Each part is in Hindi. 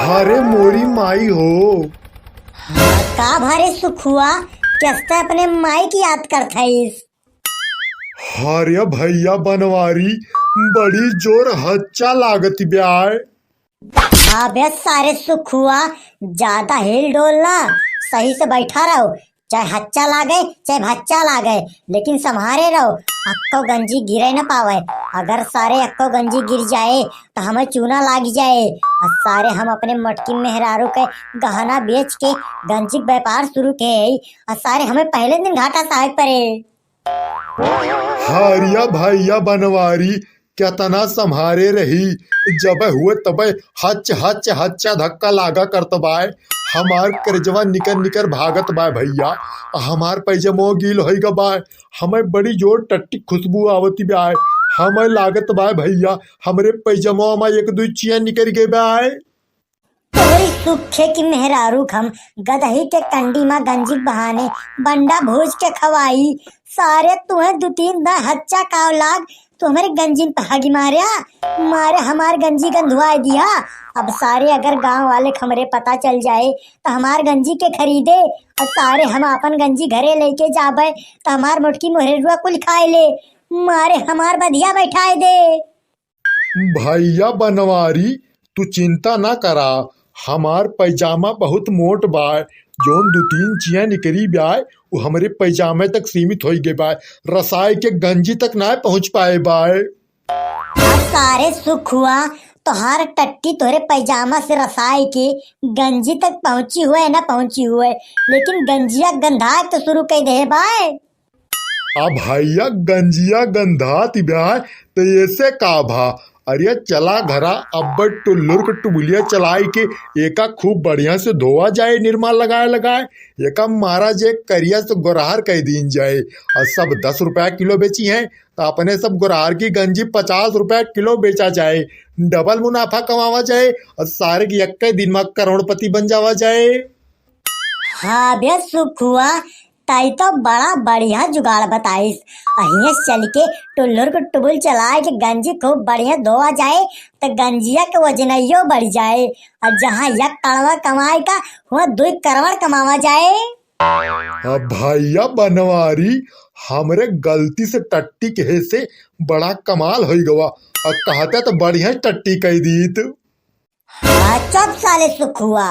अरे मोरी माई हो। हाँ, का भारे सुख हुआ कैसे अपने माई की याद करता इस। अरे भैया बनवारी बड़ी जोर हच्चा लागत ब्याय। हाँ बे सारे सुख हुआ, ज्यादा हिल डोल ना, सही से बैठा रहो। चाहे हच्चा लागे चाहे भच्चा लागे, लेकिन संभारे रहो। अक्को गंजी गिरे न पावे। अगर सारे अक्को गंजी गिर जाए तो हमें चूना लाग जाए। और सारे हम अपने मटकी मेहरारू के गहना बेच के गंजी व्यापार शुरू के और सारे हमें पहले दिन घाटा साहब पड़े। हरिया भैया बनवारी क्या तना संभारे रही। जब हुए तब हच हच हच्चा धक्का लागा करत बाय। हमार करजवा निकर निकर भागत बाय भैया। हमार पैजमो गील होई बाय। हमें बड़ी जोर टट्टी खुशबू आवती बाय। हमें लागत बाय भैया हमरे पैजमो में एक दो चिया निकर गए बाय। तोरी सुखे की मेहरारू हम गदही के कंडी में गंजी बहाने बंडा भूज के खवाई। सारे तुम्हें दो तीन दा हच्चा काव लाग। तू हमारे गंजी पे हगी मारिया, मारे हमार गंजी गंधुआ दिया। अब सारे अगर गांव वाले खमरे पता चल जाए तो हमार गंजी के खरीदे और सारे हम अपन गंजी घरे लेके जाबे तो हमार मुटकी मुहरेरुआ कुल खाए ले, मारे हमार बधिया बैठाए दे। भैया बनवारी तू चिंता ना करा। हमार पैजामा बहुत मोट बाय। जोन दो तीन चिया निकरी बाय वो हमरे पैजामे तक सीमित हो गए बाय। रसाई के गंजी तक ना पहुंच पाए बाय। अब सारे सुख हुआ तोहार टट्टी तोरे पैजामा से रसाई के गंजी तक पहुंची हुए ना पहुंची हुए, लेकिन गंजिया गंधा तो शुरू कर दे बाय। अब भैया गंजिया गंधात ब्याय तो ऐसे का भा। अरे चला घरा अब टुल्लुर के टुबुलिया चलाई के एका खूब बढ़िया से धोआ जाए निरमा लगाए लगाए। एका मारा जे करिया से गोरहार कह दीन जाए। और सब 10 रुपया किलो बेची हैं तो अपने सब गोरहार की गंजी 50 रुपया किलो बेचा जाए। डबल मुनाफा कमावा जाए और सारे की एक दिन में करोड़पति बन जावा जाए। हाँ बे सुख हुआ, ताई तो बड़ा बढ़िया जुगाड़ बताइस। अहिए चल के टुल्लुर को टुबुल चलाए के गंजी खूब बढ़िया धोआ जाए तो गंजिया के वजनइयो बढ़ जाए। और जहाँ एक कड़वा कमाए का वहाँ 2 करोड़ कमावा जाए। अब भैया बनवारी हमरे गलती से टट्टी कहे से बड़ा कमाल हो गवा। और कहते तो बढ़िया टट्टी कह दीत। हाँ चुप साले सुख हुआ,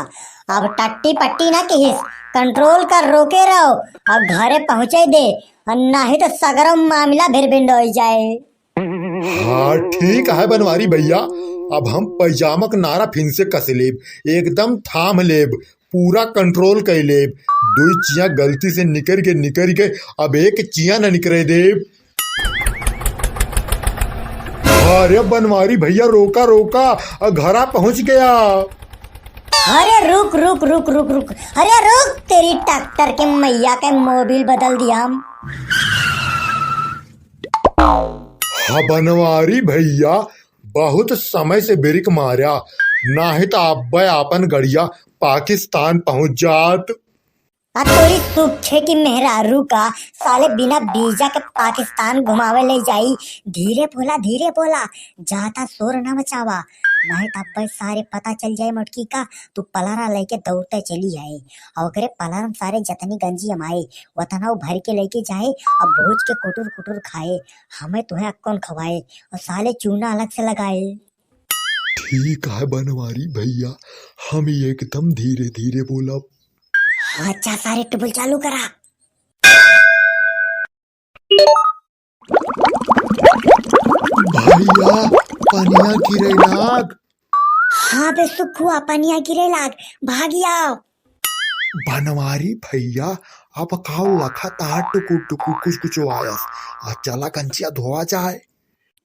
अब टट्टी पट्टी ना कहिस, कंट्रोल कर रोके रहो और घरे पहुंचे दे, और नहीं तो सगरम मामला फिर भिंड हो जाए। हाँ ठीक है बनवारी भैया। अब हम पैजामा का नारा फिर से कस लेब, एकदम थाम लेब, पूरा कंट्रोल कर लेब। 2 चिया गलती से निकर के अब एक चिया न निकरे देब। अरे बनवारी भैया रोका रोका घरा पहुंच गया। अरे रुक रुक रुक रुक रुक, अरे रुक, तेरी ट्रैक्टर के मैया के मोबिल बदल दिया हम। हाँ बनवारी भैया बहुत समय से ब्रेक मारा, नाही तो अब आपन गड़िया पाकिस्तान पहुंच जात। तोरी सूखे की मेहरारू का साले बिना वीजा के पाकिस्तान घुमावे ले जाई। धीरे बोला, ज्यादा शोर न मचावा, नहीं तब भाई सारे पता चल जाए मटकी का। तू पलारा लेके दौड़ते चली जाए और ओकरे पलारा में सारे जतनी गंजी हमारे वतना भर के लेके जाए और भूज के कुटुर कुटुर खाए। हमें तुम्हें अक्कौन खवाए और साले चूना अलग से लगाए। ठीक है बनवारी भैया हम एकदम धीरे धीरे बोला। अच्छा सारे टुबुल चालू करा। भैया पनिया गिरे लाग। हाँ बे सुख हुआ, पनिया गिरे लाग, भागिया। बनवारी भैया अब खाओ लखा तार टुकु टुकु कुछ कुछ आयस। आ चला कंचिया धोआ जाए।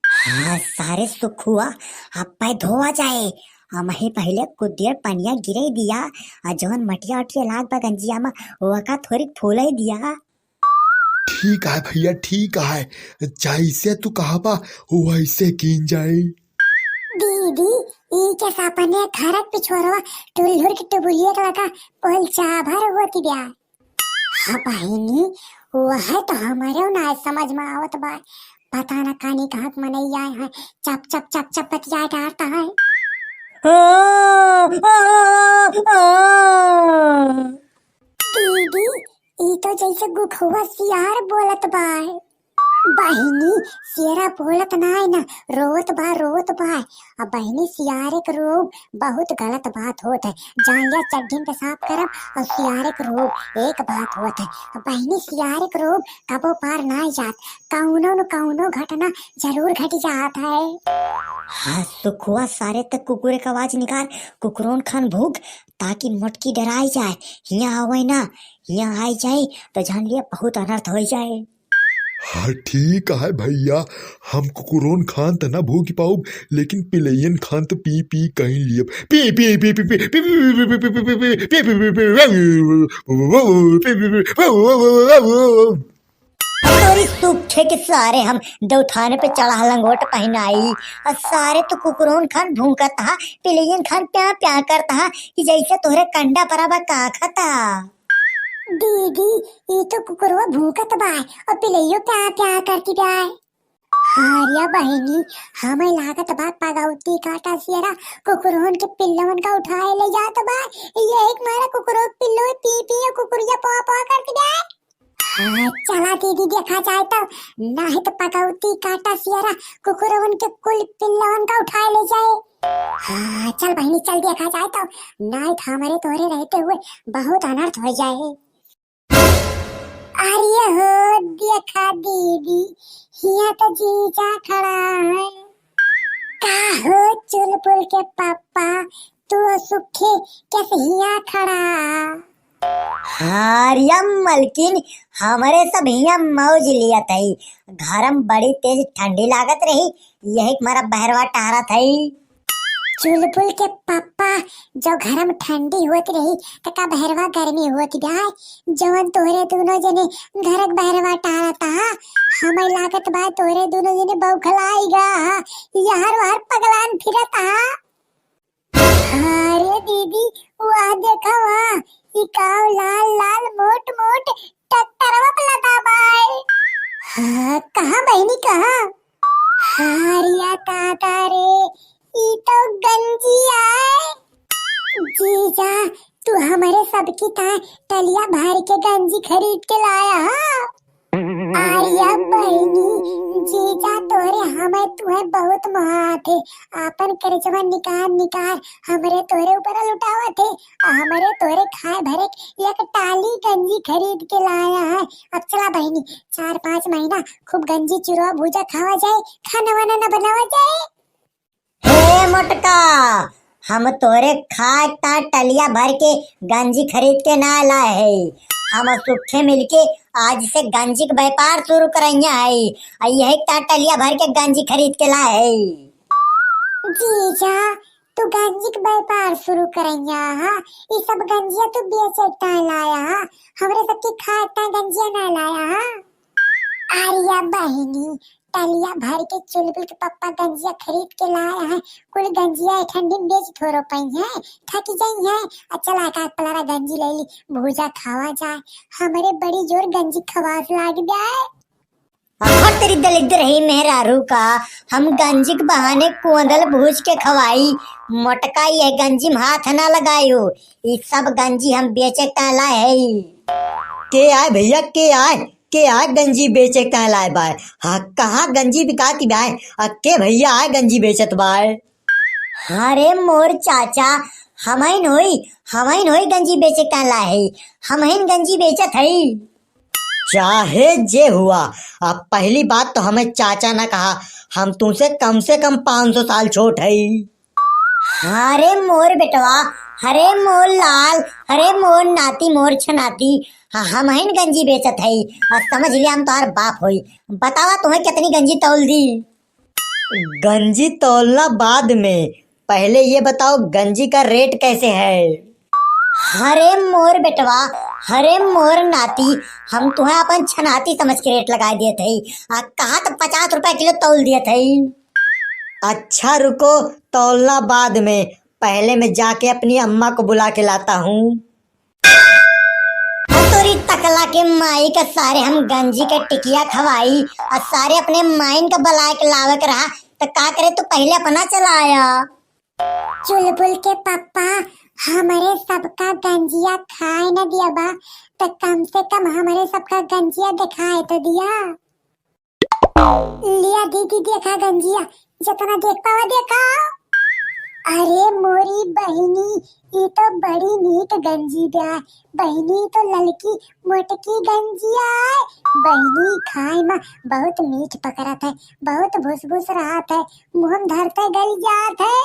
हाँ सारे सुख हुआ, अब पे धोआ जाए। हम ही पहले कुछ देर पनिया गिरे दिया और जवन मटिया उटिया लाग बा गंजिया में वका थोड़ी फूल ही दिया। ठीक है भैया ठीक है, जैसे तू कहबा वैसे कीन जाए। दीदी ई के सापने घरक पिछोरवा टुल्लुर के टुबुलिया का लगा पोल चाभर होती ब्या। हाँ बहिनी वह तो हमारे ना समझ में आवत बा, पता न कानी कहाँ मनई आए हैं, चप चप चप चप बतिया डालता है। दीदी ई तो जैसे गुखुआ सियार बोलत बा। बहिनी सियरा बोलत नाय ना, रोत बा। अब बहिनी सियारे के रोग बहुत गलत बात होत है। जांघिया चड्ढी पेशाब करब और सियारे के रोग एक बात होत है। अब बहिनी सियारे के रोग कबो पार नाय जात, कौनो न कौनो घटना जरूर घट जात है। हाँ सुखुआ सारे तक कुकुरे का आवाज निकाल, कुकुरों खान भूख, ताकि मोटकी डराई जाए। यहाँ आवे ना, यहाँ आई जाए तो जान लिया बहुत अनर्थ हो जाए। हाँ ठीक है भैया, हम कुकुरोन खान त ना भूख पाऊ, लेकिन पिलैयन खान तो पी पी कहीं लिए P P P P P P तोरी सूखे के सारे हम दौथाने पे चढ़ा लंगोट पहनाई और सारे तो कुकुरों खान भूखता हा, पिलैयन खान प्या प्या करता कि जैसे तोहरे कंडा पराबा का खाता। दीदी ये तो कुकुरवा भूखत बा और पिलैयो प्या प्या करती बा। हारिया बहिनी हमें लागत बा पगौती काटा सियरा कुकुरों के पिल्लवन का उठाए ले जात बा। ये एक मारा कुकुरो पिल्लो पी पी कुकुरिया पा पा करती बा। हाँ, चला दीदी देखा जाए तो, नहीं तो पगौती काटा सियरा कुकुरों के कुल पिल्लवन का उठाए ले जाए। हाँ चल बहिनी चल देखा जाए तो, नहीं तो हमारे तोरे रहते हुए बहुत अनर्थ हो जाए। अरे हो देखा दीदी, हिया तो जीजा खड़ा है। का हो चुलबुल के पापा, तू सुखे कैसे हिया खड़ा? हारिया मलकिन हमारे सब यहाँ मौज लिया थई, घरम बड़ी तेज ठंडी लागत रही, यही हमारा बहरवा टहरा थई। चुलबुल के पापा जो घरम ठंडी होती रही तो का बहरवा गर्मी होती जाए। जवन तोरे दोनों जने घरक बहरवा टहरता, हमें लागत बा तोरे दोनों जने बौखलाईगा यार वार पगलान फिरता। अरे दीदी वाह देखा वाह, ई काव लाल लाल मोट मोट टक्करवा पलता बाय। हाँ कहाँ बहनी कहाँ? हारिया ताता रे, ई तो गंजी आए। जीजा तू हमारे सबकी टलिया भर के गंजी खरीद के लाया हा? आर्या बहनी जीजा तोरे हमें तुम्हें बहुत महाथे, आपन कर्जवा निकाल निकाल हमरे तोरे ऊपर लुटावा थे। हमरे तोरे खाए भरे एक टाली गंजी खरीद के लाया है। अब चला बहनी 4-5 महीना खूब गंजी चुरवा भूजा खावा जाए, खाना वाना न बनावा जाए। हे मोटका, हम तोरे खाए ता टलिया भर के गंजी खरीद के ना लाए है, हम सुखे मिलके आज से गंजी का व्यापार शुरू करैया है, यही ता टलिया भर के गंजी खरीद के लाए है। जीजा तू गंजी का व्यापार शुरू करैया हा? ये सब गंजिया तू बेचता लाया हा? हमरे सबकी खाता गंजिया ना लाया हा? आर्या बहनी टलिया भर के चुलबुल के पप्पा गंजिया खरीद के लाया है। कुल गंजिया ठंडी में बेच थोड़ो पई है, थक जाई है। चला एक पलारा गंजी ले ली, भूजा खावा जाए, हमरे बड़ी जोर गंजी खवास लाग जाए। और तेरी दलित रही मेहरारू का, हम गंजी के बहाने कुंदल भूज के खवाई, मोटका ये गंजी में हाथ ना लगायो, ये सब गंजी हम बेचे टाला है। के आए भैया के आए गंजी बेचे कहाँ लाए बाय? हाँ कहाँ गंजी बिकाती बाय? के भैया आए गंजी बेचत बाय? अरे मोर चाचा हमइन होई गंजी बेचे कहाँ लाए, हमइन गंजी बेचत है। चाहे जे हुआ, अब पहली बात तो हमें चाचा ना कहा, हम तुमसे कम 500 साल छोट है। अरे मोर बेटवा, अरे मोर लाल, अरे मोर नाती मोर छनाती, हम हइन गंजी बेचत है, और समझ लिया हम तुम्हार बाप होई। बतावा तुम्हें कितनी गंजी तौल दी? गंजी तौलना बाद में, पहले ये बताओ गंजी का रेट कैसे है? अरे मोर बेटवा, अरे मोर नाती, हम तुम्हें अपन छनाती समझ के रेट लगा दिए थे, कहा तो 50 रुपए किलो तौल दिए थे। अच्छा रुको, तौलना बाद में, पहले मैं जाके अपनी अम्मा को बुला के लाता हूँ। तोरी तकला के माई का सारे हम गंजी के टिकिया खवाई, और सारे अपने माइन का बला के लावे के रहा, तो का करे तू पहले अपना चलाया। चुलबुल के पापा हमारे सबका गंजिया खाए न दिया बा, तो कम से कम हमारे सबका गंजिया दिखाए तो दिया। लिया दीदी देखा गंजिया, जितना देख पावा देखा। अरे मोरी बहिनी, ये तो बड़ी नीट गंजी बा। बहिनी तो ललकी मोटकी गंजिया है। बहिनी खाए में बहुत मीठ पकड़त है, बहुत भुस रहत है, मुंह में धरते गल जात है।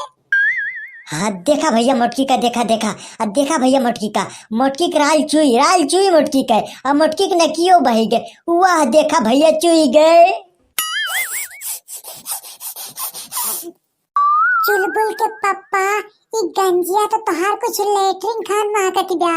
हाँ देखा भैया मोटकी का, देखा देखा, अब देखा भैया मोटकी का, मोटकी का राल चुई मोटकी का, अब मोटकी के नकियो बही गए। वाह देखा भैया चुई गए। चुलबुल के पापा, ये गंजिया तो तोहार कुछ लेटरिन खान महकती बा।